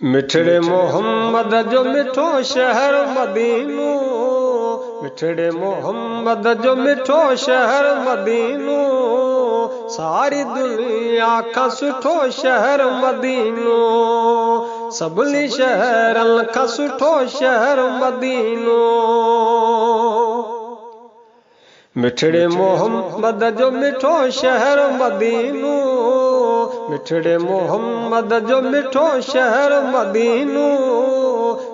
मिठड़े मोहम्मद जो मिठो शहर मदीनो, मिठड़े मोहम्मद जो मिठो शहर मदीनो, सारी दुनिया का सुठो शहर मदीनो, सभिनी शहरन का सुठो शहर मदीनो। मिठड़े मोहम्मद जो मिठो शहर मदीनो, मिठड़े मोहम्मद जो मिठो शहर मदीनो,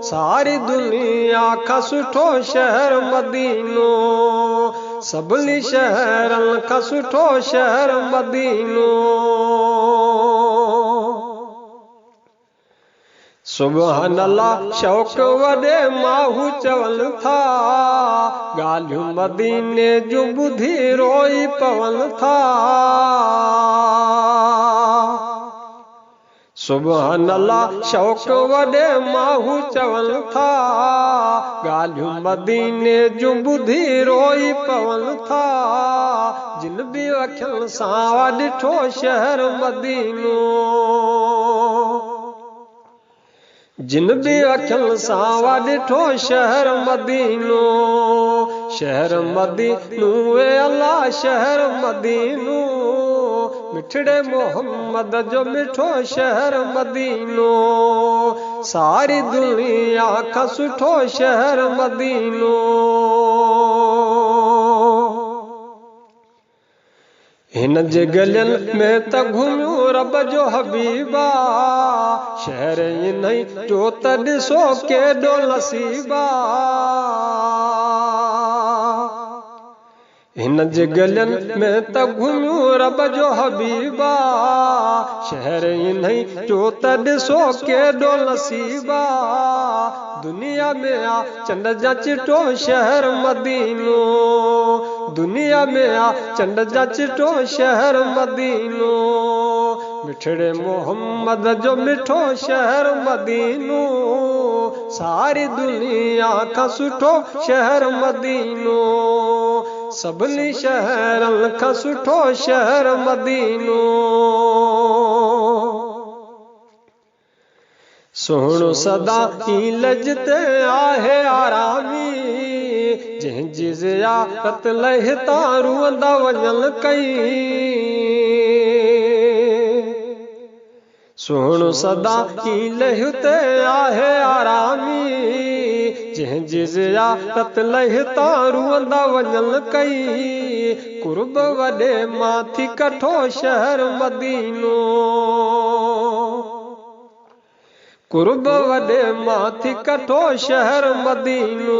सारी दुनिया का सुठो शहर मदीनो, सभिनी शहरन का सुठो शहर मदीनो। सुभान अल्लाह शौक़ वॾे माहू चवनि था, ॻाल्हियूं मदीने जूं ॿुधी रोई पवनि था। सुभान अल्लाह शौक़ वॾे माहू चवनि था, ॻाल्हियूं मदीने जूं ॿुधी रोई पवनि था। जिन बि अखियुनि सां ॾिठो शहर मदीनो, जिन बि अखियुनि सां ॾिठो शहर मदीनो, शहर मदीनो वे अल्लाह शहर मदीनो, मिठड़े मोहम्मद जो मिठो शहर मदीनो, सारी दुनिया का सुठो शहर मदीनो। हिन जे गलियुनि में त घुमियो रब जो हबीबा, शहर इन्ही जो त ॾिसो केॾो नसीबा। हिन जे गलियुनि में त घुमियो रब जो हबीबा, शहर इन्ही जो त ॾिसो केॾो नसीबा। दुनिया में आ चंड जा चिटो शहर मदीनो, दुनिया में आ चंड जा चिटो शहर मदीनो, मिठड़े मोहम्मद जो मिठो शहर मदीनो, सारी दुनिया का सुठो शहर मदीनो, सभिनी शहरन का सुठो शहर मदीनो। सोहणो सदा ई लजते आहे आरामी, जंहिंजी ज़ियारत लहिता रुअंदा वञनि कई। सोहणो सदा ई लहिते आहे आरामी, जंहिंजी ज़ियारत लहिता रुअंदा वञनि कई। कुर्ब वॾे मां थी कठो शहर मदीनो, कुर्ब वॾे मां थी कठो शहर मदीनो,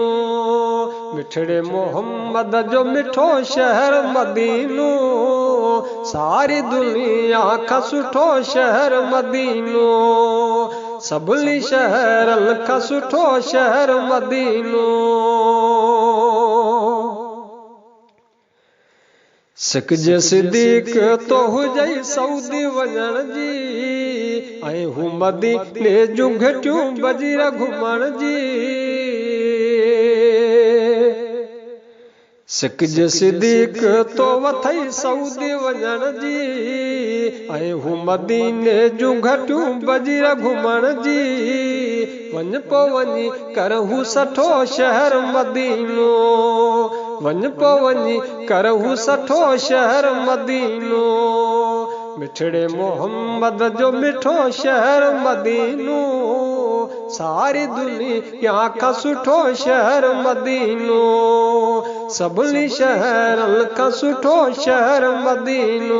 मिठड़े मोहम्मद जो मिठो शहर मदीनो, सारी दुनिया का सुठो शहर मदीनो, सभिनी शहरन का सुठो शहर मदीनो। सिख जे सिद्दीक़ तो हुजई सऊदी वञण जी, ऐं हू मदीने जूं घटियूं बजीर घुमण जी। सिख जे सिद्दीक़ तो वथई सऊदी वञण जी, ऐं हू मदीने जूं घटियूं बजीर घुमण जी। वञ पो वञी कर हू सठो शहर मदीनो, वञ पो वञी कर हू सठो शहर मदीनो, मिठड़े मोहम्मद जो मिठो शहर मदीनो, सारी दुनिया का सुठो शहर मदीनो, सभिनी शहरन का सुठो शहर मदीनो।